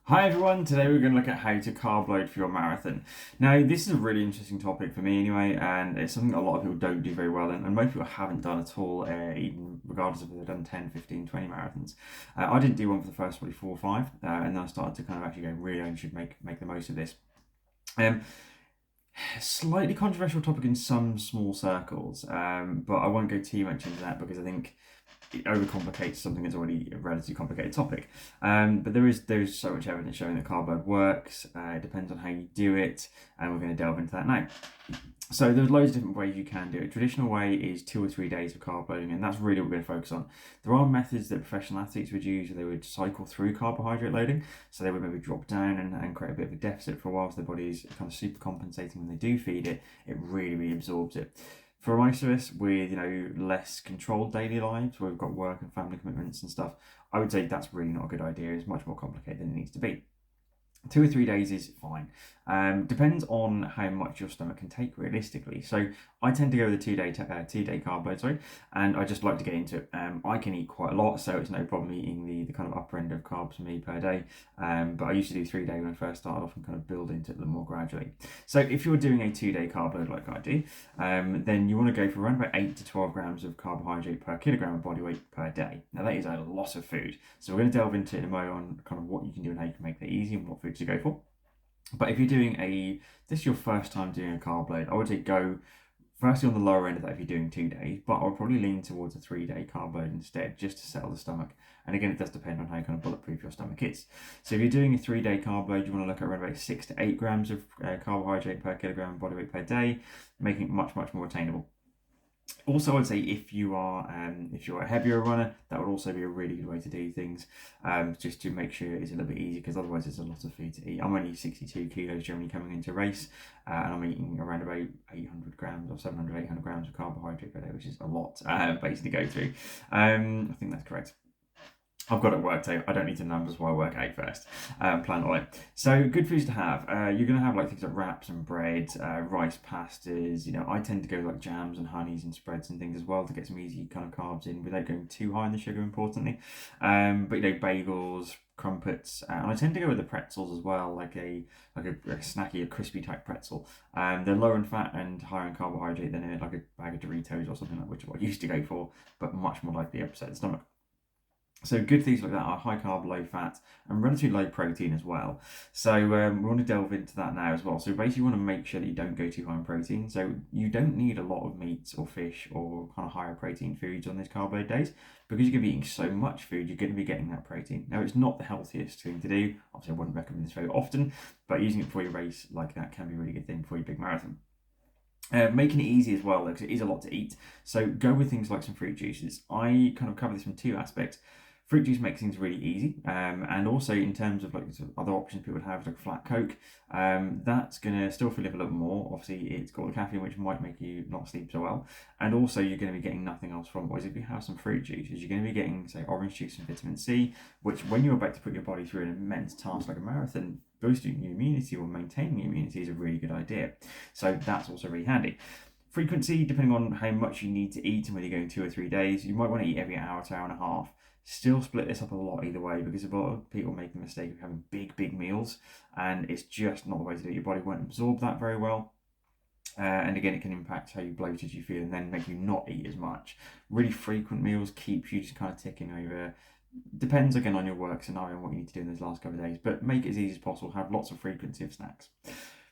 Hi everyone, today we're going to look at how to carb load for your marathon. Now, this is a really interesting topic for me anyway, and it's something a lot of people don't do very well in, and most people haven't done at all, even regardless of if they've done 10, 15, 20 marathons. I didn't do one for the first probably 4 or 5, and then I started to kind of actually go, really, I should make the most of this. Um, Slightly controversial topic in some small circles, but I won't go too much into that because I think it overcomplicates something that's already a relatively complicated topic. But there's so much evidence showing that carb load works. It depends on how you do it, and we're going to delve into that now. So there's loads of different ways you can do it. Traditional way is 2 or 3 days of carb loading, and that's really what we're going to focus on. There are methods that professional athletes would use where they would cycle through carbohydrate loading. So they would maybe drop down and create a bit of a deficit for a while, so their body is kind of super compensating when they do feed it. It really absorbs it. For most of us with less controlled daily lives, where we've got work and family commitments and stuff, I would say that's really not a good idea. It's much more complicated than it needs to be. 2 or 3 days is fine. Depends on how much your stomach can take realistically. So I tend to go with a 2 day carb load, sorry, and I just like to get into it. I can eat quite a lot, so it's no problem eating the kind of upper end of carbs for me per day. But I used to do 3 day when I first started off and kind of build into it a little more gradually. So if you're doing a 2 day carb load like I do, then you want to go for around about 8 to 12 grams of carbohydrate per kilogram of body weight per day. Now that is a lot of food. So we're going to delve into it in a moment on kind of what you can do and how you can make that easy and what food to go for. But if you're doing this is your first time doing a carb load, I would say go firstly on the lower end of that if you're doing 2 days, but I would probably lean towards a 3 day carb load instead, just to settle the stomach. And again, it does depend on how kind of bulletproof your stomach is. So if you're doing a 3 day carb load, you want to look at around about 6 to 8 grams of carbohydrate per kilogram of body weight per day, making it much more attainable. Also, I'd say if you're a heavier runner, that would also be a really good way to do things, just to make sure it's a little bit easy, because otherwise it's a lot of food to eat. I'm only 62 kilos generally coming into a race, and I'm eating around about 800 grams or 700, 800 grams of carbohydrate per day, which is a lot, basically to go through. I think that's correct. I've got it worked out. I don't need the numbers while I work out first. Plan on it. So good foods to have. You're going to have like things like wraps and bread, rice pastas. I tend to go like jams and honeys and spreads and things as well to get some easy kind of carbs in without going too high in the sugar, importantly. But bagels, crumpets, and I tend to go with the pretzels as well, like a snacky, a crispy type pretzel. They're lower in fat and higher in carbohydrate than like a bag of Doritos or something like which I used to go for, but much more likely to upset the stomach. So good things like that are high carb, low fat, and relatively low protein as well. So we want to delve into that now as well. So basically, you want to make sure that you don't go too high in protein. So you don't need a lot of meats or fish or kind of higher protein foods on these carb load days, because you're going to be eating so much food, you're going to be getting that protein. Now, it's not the healthiest thing to do. Obviously, I wouldn't recommend this very often, but using it before your race like that can be a really good thing for your big marathon. Making it easy as well, because it is a lot to eat. So go with things like some fruit juices. I kind of cover this from two aspects. Fruit juice makes things really easy, and also in terms of like sort of other options people would have, like flat Coke, that's gonna still fill you up a little more. Obviously, it's got the caffeine, which might make you not sleep so well, and also you're going to be getting nothing else from it. Whereas if you have some fruit juices, you're going to be getting, say, orange juice and vitamin C, which when you're about to put your body through an immense task like a marathon, boosting your immunity or maintaining your immunity is a really good idea. So that's also really handy. Frequency, depending on how much you need to eat and whether you're going 2 or 3 days, you might want to eat every hour to hour and a half. Still split this up a lot either way, because a lot of people make the mistake of having big meals, and it's just not the way to do it. Your body won't absorb that very well. And again, it can impact how bloated you feel and then make you not eat as much. Really frequent meals keeps you just kind of ticking over. Depends again on your work scenario and what you need to do in those last couple of days, but make it as easy as possible. Have lots of frequency of snacks.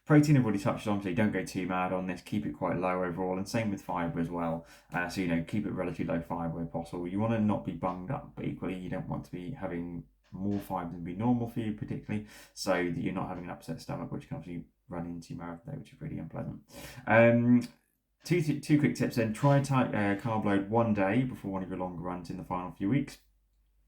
Protein I've already touched on, so you don't go too mad on this. Keep it quite low overall, and same with fibre as well. So keep it relatively low fibre where possible. You want to not be bunged up, but equally you don't want to be having more fibre than be normal for you, particularly, so that you're not having an upset stomach, which can obviously run into your marathon day, which is really unpleasant. Two quick tips then. Try carb load 1 day before one of your longer runs in the final few weeks.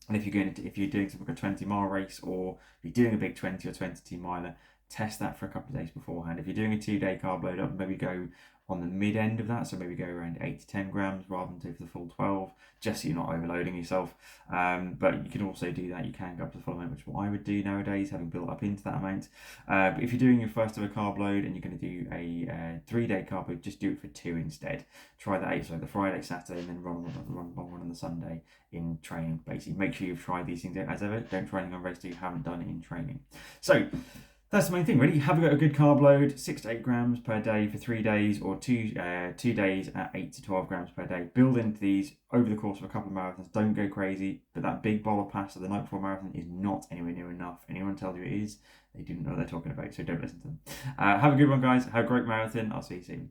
And if you're doing something like a 20-mile race, or if you're doing a big 20 or 22 miler, test that for a couple of days beforehand. If you're doing a 2-day carb load up, maybe go on the mid end of that, so maybe go around 8 to 10 grams rather than do for the full 12, just so you're not overloading yourself. But you can also do that. You can go up to the full amount, which is what I would do nowadays, having built up into that amount. But if you're doing your first ever carb load and you're going to do a 3-day carb load, just do it for 2 instead. Try that out, so the Friday, Saturday, and then run long one on the Sunday in training. Basically, make sure you've tried these things out as ever. Don't try anything on race day you haven't done it in training. So that's the main thing, really. Have a good carb load, 6 to 8 grams per day for 3 days, or 2 days at 8 to 12 grams per day. Build into these over the course of a couple of marathons. Don't go crazy, but that big bottle of pasta the night before marathon is not anywhere near enough. Anyone tells you it is, they didn't know what they're talking about, so don't listen to them. Have a good one, guys. Have a great marathon. I'll see you soon.